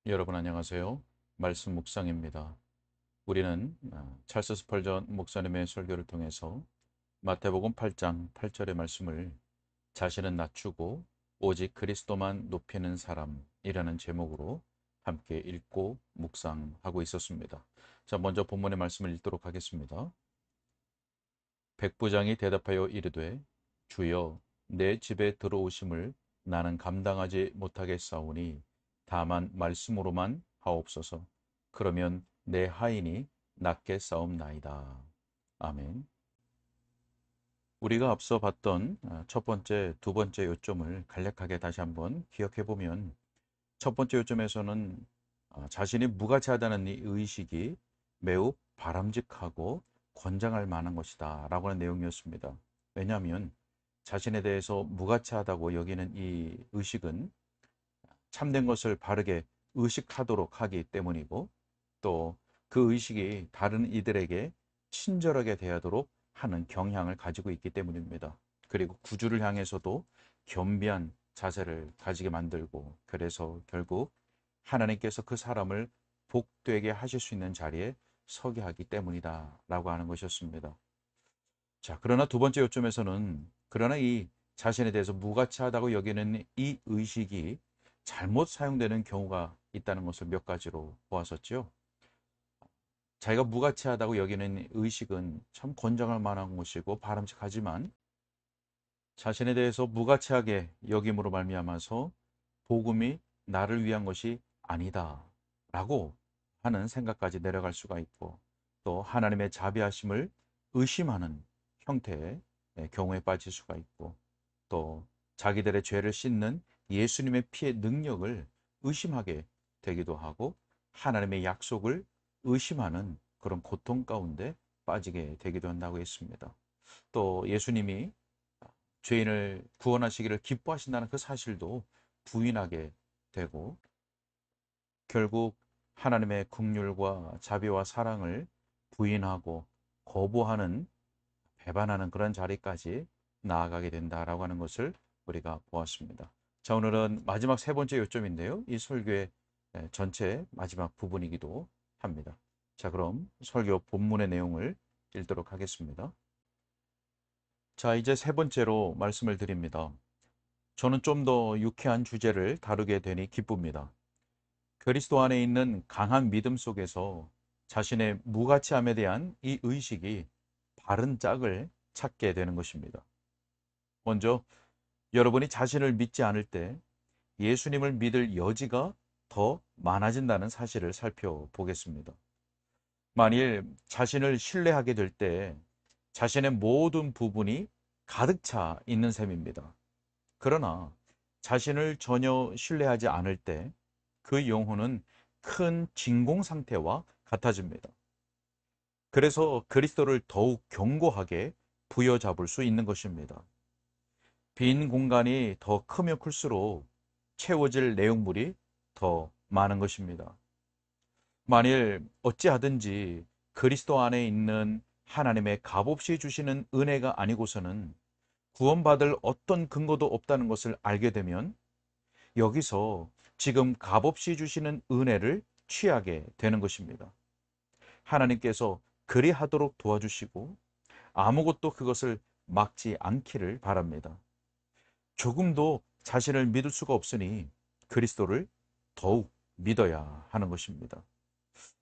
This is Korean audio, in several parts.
여러분 안녕하세요. 말씀 묵상입니다. 우리는 찰스 스펄전 목사님의 설교를 통해서 마태복음 8장 8절의 말씀을 자신은 낮추고 오직 그리스도만 높이는 사람이라는 제목으로 함께 읽고 묵상하고 있었습니다. 자, 먼저 본문의 말씀을 읽도록 하겠습니다. 백부장이 대답하여 이르되 주여 내 집에 들어오심을 나는 감당하지 못하겠사오니 다만 말씀으로만 하옵소서. 그러면 내 하인이 낫게 싸움나이다. 아멘. 우리가 앞서 봤던 첫 번째, 두 번째 요점을 간략하게 다시 한번 기억해 보면, 첫 번째 요점에서는 자신이 무가치하다는 이 의식이 매우 바람직하고 권장할 만한 것이다 라고 하는 내용이었습니다. 왜냐하면 자신에 대해서 무가치하다고 여기는 이 의식은 참된 것을 바르게 의식하도록 하기 때문이고, 또 그 의식이 다른 이들에게 친절하게 대하도록 하는 경향을 가지고 있기 때문입니다. 그리고 구주를 향해서도 겸비한 자세를 가지게 만들고, 그래서 결국 하나님께서 그 사람을 복되게 하실 수 있는 자리에 서게 하기 때문이다 라고 하는 것이었습니다. 자, 그러나 두 번째 요점에서는, 그러나 이 자신에 대해서 무가치하다고 여기는 이 의식이 잘못 사용되는 경우가 있다는 것을 몇 가지로 보았었죠. 자기가 무가치하다고 여기는 의식은 참 권장할 만한 것이고 바람직하지만, 자신에 대해서 무가치하게 여김으로 말미암아서 복음이 나를 위한 것이 아니다 라고 하는 생각까지 내려갈 수가 있고, 또 하나님의 자비하심을 의심하는 형태의 경우에 빠질 수가 있고, 또 자기들의 죄를 씻는 예수님의 피의 능력을 의심하게 되기도 하고, 하나님의 약속을 의심하는 그런 고통 가운데 빠지게 되기도 한다고 했습니다. 또 예수님이 죄인을 구원하시기를 기뻐하신다는 그 사실도 부인하게 되고, 결국 하나님의 긍휼과 자비와 사랑을 부인하고 거부하는, 배반하는 그런 자리까지 나아가게 된다라고 하는 것을 우리가 보았습니다. 자, 오늘은 마지막 세 번째 요점인데요. 이 설교의 전체 마지막 부분이기도 합니다. 자, 그럼 설교 본문의 내용을 읽도록 하겠습니다. 자, 이제 세 번째로 말씀을 드립니다. 저는 좀 더 유쾌한 주제를 다루게 되니 기쁩니다. 그리스도 안에 있는 강한 믿음 속에서 자신의 무가치함에 대한 이 의식이 바른 짝을 찾게 되는 것입니다. 먼저 여러분이 자신을 믿지 않을 때 예수님을 믿을 여지가 더 많아진다는 사실을 살펴보겠습니다. 만일 자신을 신뢰하게 될 때 자신의 모든 부분이 가득 차 있는 셈입니다. 그러나 자신을 전혀 신뢰하지 않을 때 그 영혼은 큰 진공 상태와 같아집니다. 그래서 그리스도를 더욱 견고하게 부여잡을 수 있는 것입니다. 빈 공간이 더 크면 클수록 채워질 내용물이 더 많은 것입니다. 만일 어찌하든지 그리스도 안에 있는 하나님의 값없이 주시는 은혜가 아니고서는 구원받을 어떤 근거도 없다는 것을 알게 되면, 여기서 지금 값없이 주시는 은혜를 취하게 되는 것입니다. 하나님께서 그리하도록 도와주시고 아무것도 그것을 막지 않기를 바랍니다. 조금도 자신을 믿을 수가 없으니 그리스도를 더욱 믿어야 하는 것입니다.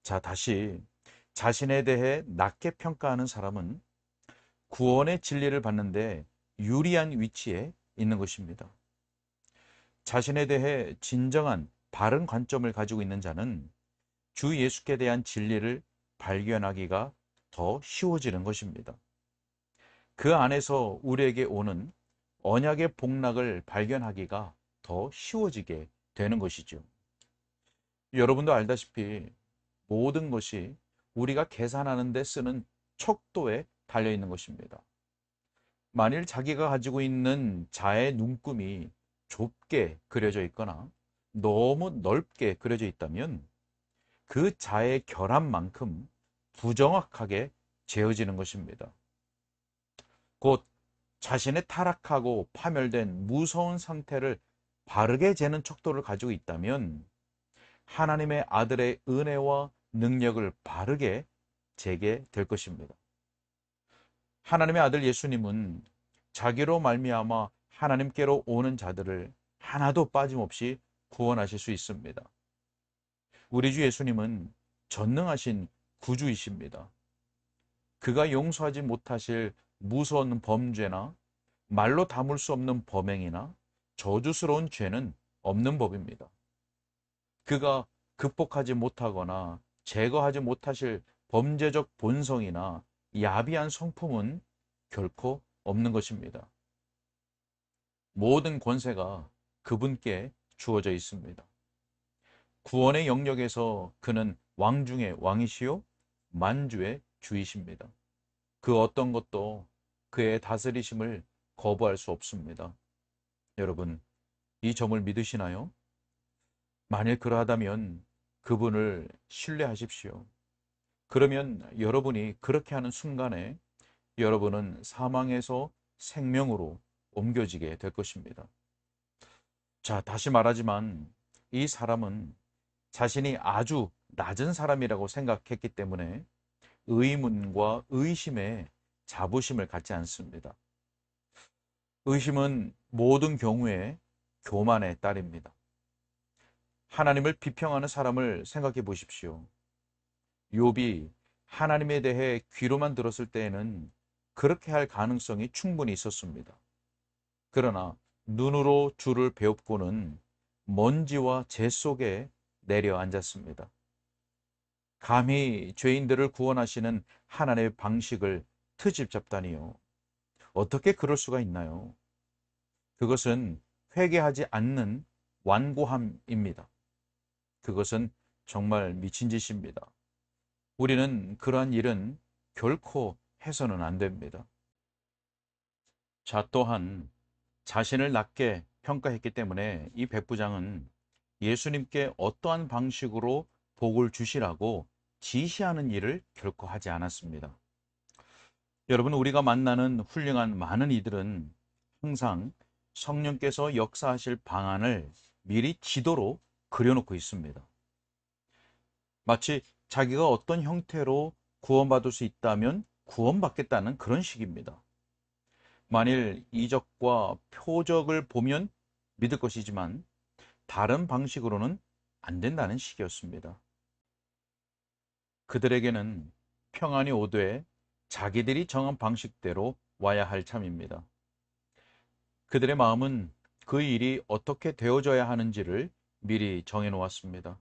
자, 다시 자신에 대해 낮게 평가하는 사람은 구원의 진리를 받는데 유리한 위치에 있는 것입니다. 자신에 대해 진정한 바른 관점을 가지고 있는 자는 주 예수께 대한 진리를 발견하기가 더 쉬워지는 것입니다. 그 안에서 우리에게 오는 언약의 복락을 발견하기가 더 쉬워지게 되는 것이죠. 여러분도 알다시피 모든 것이 우리가 계산하는 데 쓰는 척도에 달려 있는 것입니다. 만일 자기가 가지고 있는 자의 눈금이 좁게 그려져 있거나 너무 넓게 그려져 있다면 그 자의 결함만큼 부정확하게 재어지는 것입니다. 곧 자신의 타락하고 파멸된 무서운 상태를 바르게 재는 척도를 가지고 있다면 하나님의 아들의 은혜와 능력을 바르게 제게 될 것입니다. 하나님의 아들 예수님은 자기로 말미암아 하나님께로 오는 자들을 하나도 빠짐없이 구원하실 수 있습니다. 우리 주 예수님은 전능하신 구주이십니다. 그가 용서하지 못하실 무서운 범죄나 말로 담을 수 없는 범행이나 저주스러운 죄는 없는 법입니다. 그가 극복하지 못하거나 제거하지 못하실 범죄적 본성이나 야비한 성품은 결코 없는 것입니다. 모든 권세가 그분께 주어져 있습니다. 구원의 영역에서 그는 왕 중의 왕이시요 만주의 주이십니다. 그 어떤 것도 그의 다스리심을 거부할 수 없습니다. 여러분, 이 점을 믿으시나요? 만일 그러하다면 그분을 신뢰하십시오. 그러면 여러분이 그렇게 하는 순간에 여러분은 사망에서 생명으로 옮겨지게 될 것입니다. 자, 다시 말하지만 이 사람은 자신이 아주 낮은 사람이라고 생각했기 때문에 의문과 의심에 자부심을 갖지 않습니다. 의심은 모든 경우에 교만의 딸입니다. 하나님을 비평하는 사람을 생각해 보십시오. 욥이 하나님에 대해 귀로만 들었을 때에는 그렇게 할 가능성이 충분히 있었습니다. 그러나 눈으로 주를 배웁고는 먼지와 재 속에 내려앉았습니다. 감히 죄인들을 구원하시는 하나님의 방식을 트집 잡다니요. 어떻게 그럴 수가 있나요? 그것은 회개하지 않는 완고함입니다. 그것은 정말 미친 짓입니다. 우리는 그러한 일은 결코 해서는 안 됩니다. 자, 또한 자신을 낮게 평가했기 때문에 이 백부장은 예수님께 어떠한 방식으로 복을 주시라고 지시하는 일을 결코 하지 않았습니다. 여러분, 우리가 만나는 훌륭한 많은 이들은 항상 성령께서 역사하실 방안을 미리 지도로 그려놓고 있습니다. 마치 자기가 어떤 형태로 구원받을 수 있다면 구원받겠다는 그런 식입니다. 만일 이적과 표적을 보면 믿을 것이지만 다른 방식으로는 안 된다는 식이었습니다. 그들에게는 평안이 오되 자기들이 정한 방식대로 와야 할 참입니다. 그들의 마음은 그 일이 어떻게 되어져야 하는지를 미리 정해놓았습니다.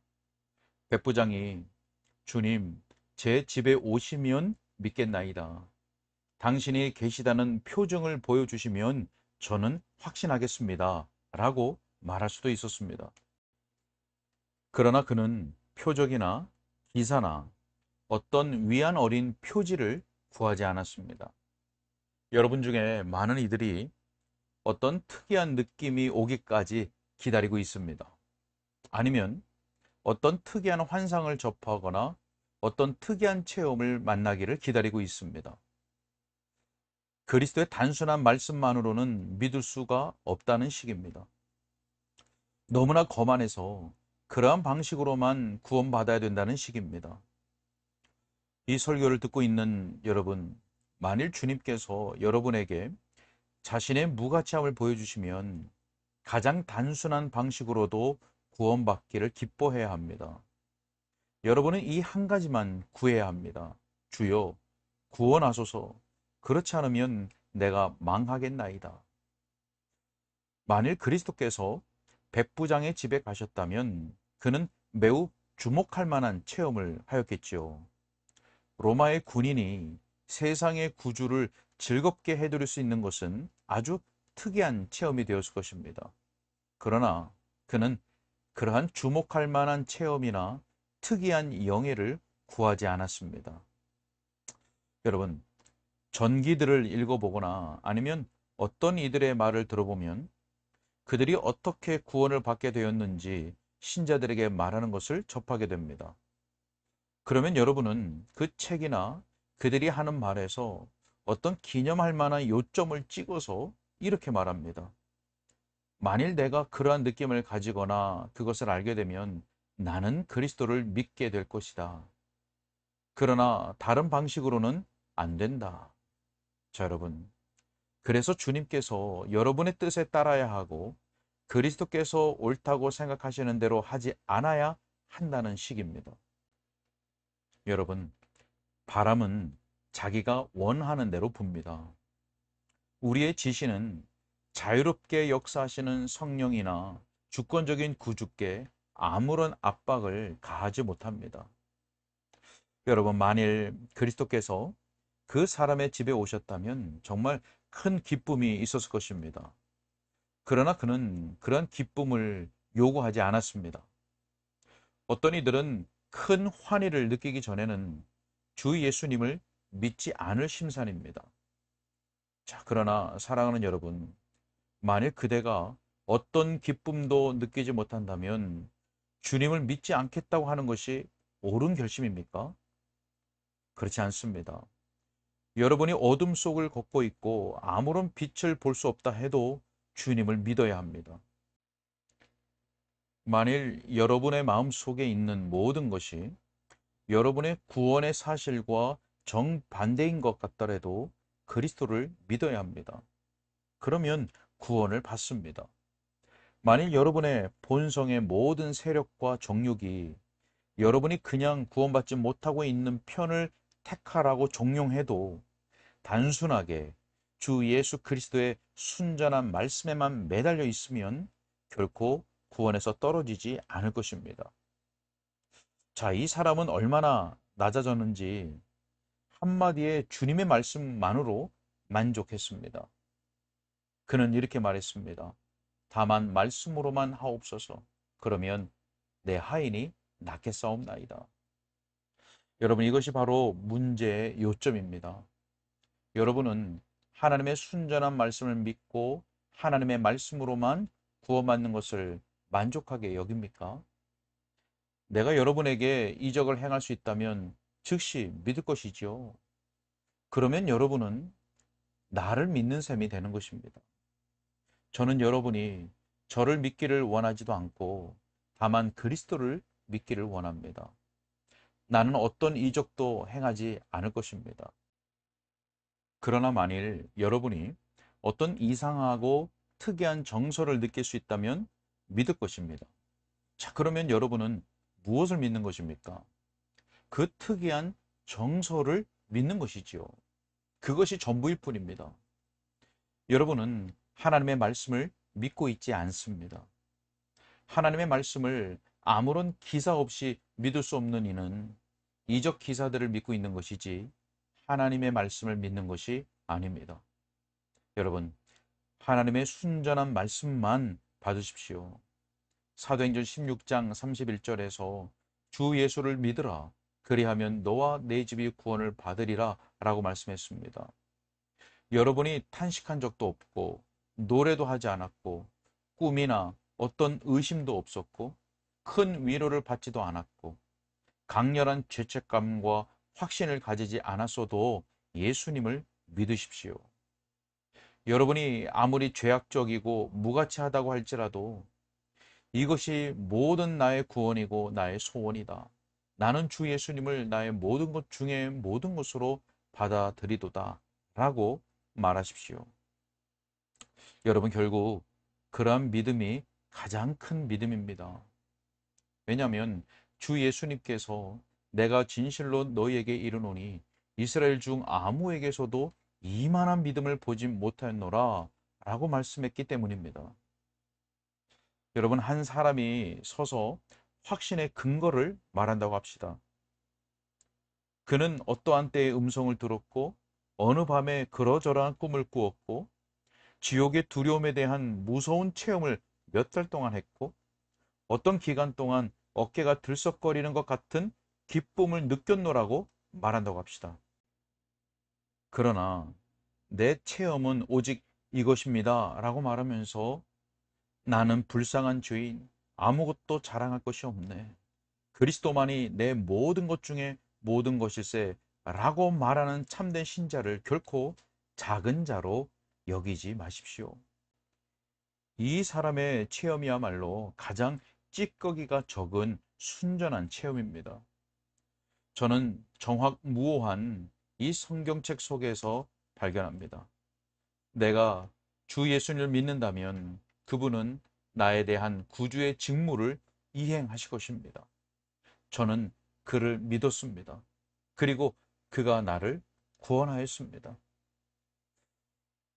백부장이 주님, 제 집에 오시면 믿겠나이다. 당신이 계시다는 표정을 보여주시면 저는 확신하겠습니다. 라고 말할 수도 있었습니다. 그러나 그는 표적이나 기사나 어떤 위안 어린 표지를 구하지 않았습니다. 여러분 중에 많은 이들이 어떤 특이한 느낌이 오기까지 기다리고 있습니다. 아니면 어떤 특이한 환상을 접하거나 어떤 특이한 체험을 만나기를 기다리고 있습니다. 그리스도의 단순한 말씀만으로는 믿을 수가 없다는 식입니다. 너무나 거만해서 그러한 방식으로만 구원받아야 된다는 식입니다. 이 설교를 듣고 있는 여러분, 만일 주님께서 여러분에게 자신의 무가치함을 보여주시면 가장 단순한 방식으로도 구원받기를 기뻐해야 합니다. 여러분은 이 한 가지만 구해야 합니다. 주여, 구원하소서. 그렇지 않으면 내가 망하겠나이다. 만일 그리스도께서 백부장의 집에 가셨다면 그는 매우 주목할 만한 체험을 하였겠지요. 로마의 군인이 세상의 구주를 즐겁게 해드릴 수 있는 것은 아주 특이한 체험이 되었을 것입니다. 그러나 그는 그러한 주목할 만한 체험이나 특이한 영예를 구하지 않았습니다. 여러분, 전기들을 읽어보거나 아니면 어떤 이들의 말을 들어보면 그들이 어떻게 구원을 받게 되었는지 신자들에게 말하는 것을 접하게 됩니다. 그러면 여러분은 그 책이나 그들이 하는 말에서 어떤 기념할 만한 요점을 찍어서 이렇게 말합니다. 만일 내가 그러한 느낌을 가지거나 그것을 알게 되면 나는 그리스도를 믿게 될 것이다. 그러나 다른 방식으로는 안 된다. 자, 여러분. 그래서 주님께서 여러분의 뜻에 따라야 하고 그리스도께서 옳다고 생각하시는 대로 하지 않아야 한다는 식입니다. 여러분, 바람은 자기가 원하는 대로 붑니다. 우리의 지시는 자유롭게 역사하시는 성령이나 주권적인 구주께 아무런 압박을 가하지 못합니다. 여러분, 만일 그리스도께서 그 사람의 집에 오셨다면 정말 큰 기쁨이 있었을 것입니다. 그러나 그는 그런 기쁨을 요구하지 않았습니다. 어떤 이들은 큰 환희를 느끼기 전에는 주 예수님을 믿지 않을 심산입니다. 자, 그러나 사랑하는 여러분, 만일 그대가 어떤 기쁨도 느끼지 못한다면 주님을 믿지 않겠다고 하는 것이 옳은 결심입니까? 그렇지 않습니다. 여러분이 어둠 속을 걷고 있고 아무런 빛을 볼 수 없다 해도 주님을 믿어야 합니다. 만일 여러분의 마음 속에 있는 모든 것이 여러분의 구원의 사실과 정반대인 것 같더라도 그리스도를 믿어야 합니다. 그러면 구원을 받습니다. 만일 여러분의 본성의 모든 세력과 정욕이 여러분이 그냥 구원받지 못하고 있는 편을 택하라고 종용해도 단순하게 주 예수 그리스도의 순전한 말씀에만 매달려 있으면 결코 구원에서 떨어지지 않을 것입니다. 자, 이 사람은 얼마나 낮아졌는지 한마디의 주님의 말씀만으로 만족했습니다. 그는 이렇게 말했습니다. 다만 말씀으로만 하옵소서. 그러면 내 하인이 낫겠사옵나이다. 여러분, 이것이 바로 문제의 요점입니다. 여러분은 하나님의 순전한 말씀을 믿고 하나님의 말씀으로만 구원받는 것을 만족하게 여깁니까? 내가 여러분에게 이적을 행할 수 있다면 즉시 믿을 것이지요. 그러면 여러분은 나를 믿는 셈이 되는 것입니다. 저는 여러분이 저를 믿기를 원하지도 않고 다만 그리스도를 믿기를 원합니다. 나는 어떤 이적도 행하지 않을 것입니다. 그러나 만일 여러분이 어떤 이상하고 특이한 정서를 느낄 수 있다면 믿을 것입니다. 자, 그러면 여러분은 무엇을 믿는 것입니까? 그 특이한 정서를 믿는 것이지요. 그것이 전부일 뿐입니다. 여러분은 하나님의 말씀을 믿고 있지 않습니다. 하나님의 말씀을 아무런 기사 없이 믿을 수 없는 이는 이적 기사들을 믿고 있는 것이지 하나님의 말씀을 믿는 것이 아닙니다. 여러분, 하나님의 순전한 말씀만 받으십시오. 사도행전 16장 31절에서 주 예수를 믿으라. 그리하면 너와 내 집이 구원을 받으리라 라고 말씀했습니다. 여러분이 탄식한 적도 없고 노래도 하지 않았고 꿈이나 어떤 의심도 없었고 큰 위로를 받지도 않았고 강렬한 죄책감과 확신을 가지지 않았어도 예수님을 믿으십시오. 여러분이 아무리 죄악적이고 무가치하다고 할지라도 이것이 모든 나의 구원이고 나의 소원이다. 나는 주 예수님을 나의 모든 것 중에 모든 것으로 받아들이도다. 라고 말하십시오. 여러분, 결국 그러한 믿음이 가장 큰 믿음입니다. 왜냐하면 주 예수님께서 내가 진실로 너희에게 이르노니 이스라엘 중 아무에게서도 이만한 믿음을 보지 못하였노라 라고 말씀했기 때문입니다. 여러분, 한 사람이 서서 확신의 근거를 말한다고 합시다. 그는 어떠한 때의 음성을 들었고 어느 밤에 그러저러한 꿈을 꾸었고 지옥의 두려움에 대한 무서운 체험을 몇 달 동안 했고 어떤 기간 동안 어깨가 들썩거리는 것 같은 기쁨을 느꼈노라고 말한다고 합시다. 그러나 내 체험은 오직 이것입니다 라고 말하면서 나는 불쌍한 죄인, 아무것도 자랑할 것이 없네. 그리스도만이 내 모든 것 중에 모든 것일세 라고 말하는 참된 신자를 결코 작은 자로 여기지 마십시오. 이 사람의 체험이야말로 가장 찌꺼기가 적은 순전한 체험입니다. 저는 정확무오한 이 성경책 속에서 발견합니다. 내가 주 예수님을 믿는다면 그분은 나에 대한 구주의 직무를 이행하실 것입니다. 저는 그를 믿었습니다. 그리고 그가 나를 구원하였습니다.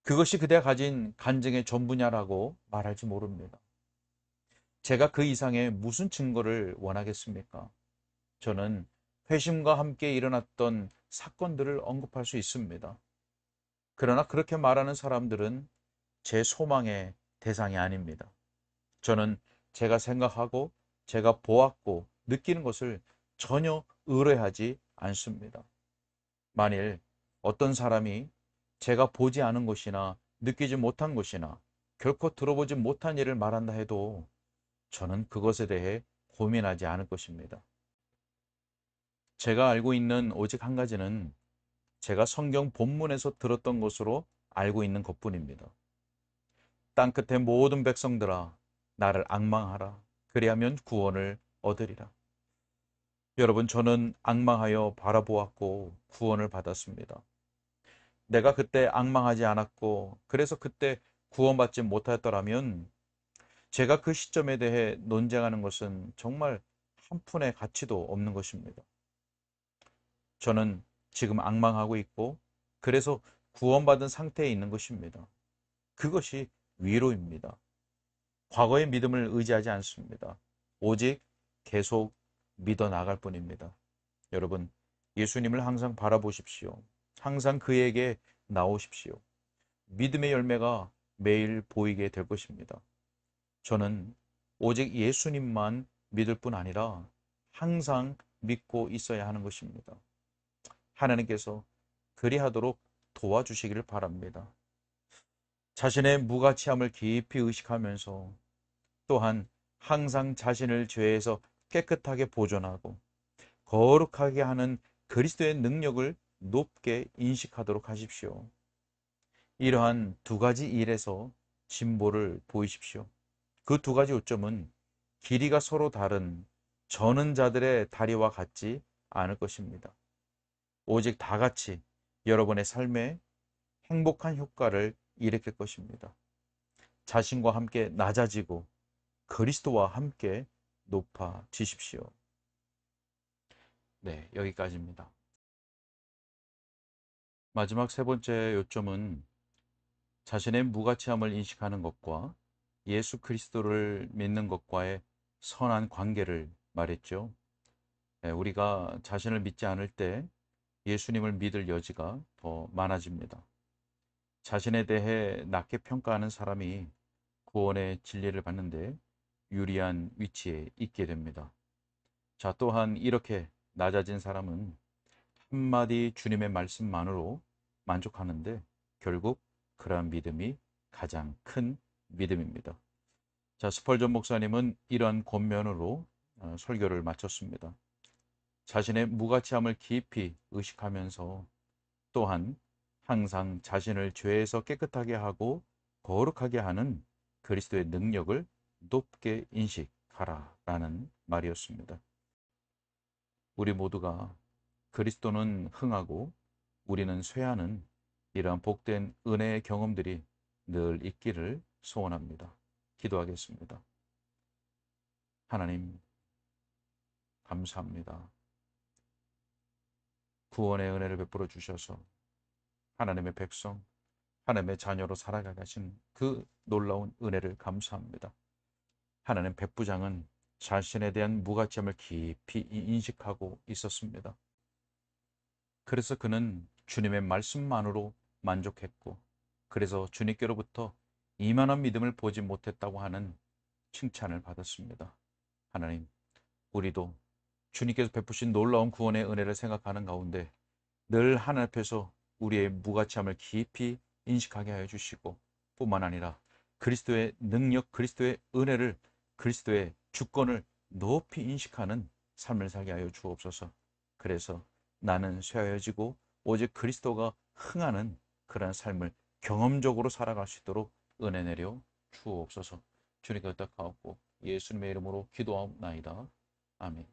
그것이 그대가 가진 간증의 전부냐라고 말할지 모릅니다. 제가 그 이상의 무슨 증거를 원하겠습니까? 저는 회심과 함께 일어났던 사건들을 언급할 수 있습니다. 그러나 그렇게 말하는 사람들은 제 소망의 대상이 아닙니다. 저는 제가 생각하고 제가 보았고 느끼는 것을 전혀 의뢰하지 않습니다. 만일 어떤 사람이 제가 보지 않은 것이나 느끼지 못한 것이나 결코 들어보지 못한 일을 말한다 해도 저는 그것에 대해 고민하지 않을 것입니다. 제가 알고 있는 오직 한 가지는 제가 성경 본문에서 들었던 것으로 알고 있는 것뿐입니다. 땅끝의 모든 백성들아 나를 앙망하라. 그리하면 구원을 얻으리라. 여러분, 저는 앙망하여 바라보았고 구원을 받았습니다. 내가 그때 앙망하지 않았고 그래서 그때 구원받지 못하였더라면 제가 그 시점에 대해 논쟁하는 것은 정말 한 푼의 가치도 없는 것입니다. 저는 지금 앙망하고 있고 그래서 구원받은 상태에 있는 것입니다. 그것이 위로입니다. 과거의 믿음을 의지하지 않습니다. 오직 계속 믿어 나갈 뿐입니다. 여러분, 예수님을 항상 바라보십시오. 항상 그에게 나오십시오. 믿음의 열매가 매일 보이게 될 것입니다. 저는 오직 예수님만 믿을 뿐 아니라 항상 믿고 있어야 하는 것입니다. 하나님께서 그리하도록 도와주시기를 바랍니다. 자신의 무가치함을 깊이 의식하면서 또한 항상 자신을 죄에서 깨끗하게 보존하고 거룩하게 하는 그리스도의 능력을 높게 인식하도록 하십시오. 이러한 두 가지 일에서 진보를 보이십시오. 그 두 가지 요점은 길이가 서로 다른 저는 자들의 다리와 같지 않을 것입니다. 오직 다 같이 여러분의 삶에 행복한 효과를 일으킬 것입니다. 자신과 함께 낮아지고 그리스도와 함께 높아지십시오. 네, 여기까지입니다. 마지막 세 번째 요점은 자신의 무가치함을 인식하는 것과 예수 그리스도를 믿는 것과의 선한 관계를 말했죠. 네, 우리가 자신을 믿지 않을 때 예수님을 믿을 여지가 더 많아집니다. 자신에 대해 낮게 평가하는 사람이 구원의 진리를 받는데 유리한 위치에 있게 됩니다. 자, 또한 이렇게 낮아진 사람은 한마디 주님의 말씀만으로 만족하는데 결국 그러한 믿음이 가장 큰 믿음입니다. 자, 스펄전 목사님은 이러한 권면으로 설교를 마쳤습니다. 자신의 무가치함을 깊이 의식하면서 또한 항상 자신을 죄에서 깨끗하게 하고 거룩하게 하는 그리스도의 능력을 높게 인식하라라는 말이었습니다. 우리 모두가 그리스도는 흥하고 우리는 쇠하는 이러한 복된 은혜의 경험들이 늘 있기를 소원합니다. 기도하겠습니다. 하나님, 감사합니다. 구원의 은혜를 베풀어 주셔서 하나님의 백성, 하나님의 자녀로 살아가게 하신 그 놀라운 은혜를 감사합니다. 하나님 백부장은 자신에 대한 무가치함을 깊이 인식하고 있었습니다. 그래서 그는 주님의 말씀만으로 만족했고, 그래서 주님께로부터 이만한 믿음을 보지 못했다고 하는 칭찬을 받았습니다. 하나님, 우리도 주님께서 베푸신 놀라운 구원의 은혜를 생각하는 가운데 늘 하나님 앞에서 우리의 무가치함을 깊이 인식하게 하여 주시고 뿐만 아니라 그리스도의 능력, 그리스도의 은혜를, 그리스도의 주권을 높이 인식하는 삶을 살게 하여 주옵소서. 그래서 나는 쇠하여지고 오직 그리스도가 흥하는 그러한 삶을 경험적으로 살아갈 수 있도록 은혜 내려 주옵소서. 주님께 의탁하옵고 예수님의 이름으로 기도하옵나이다. 아멘.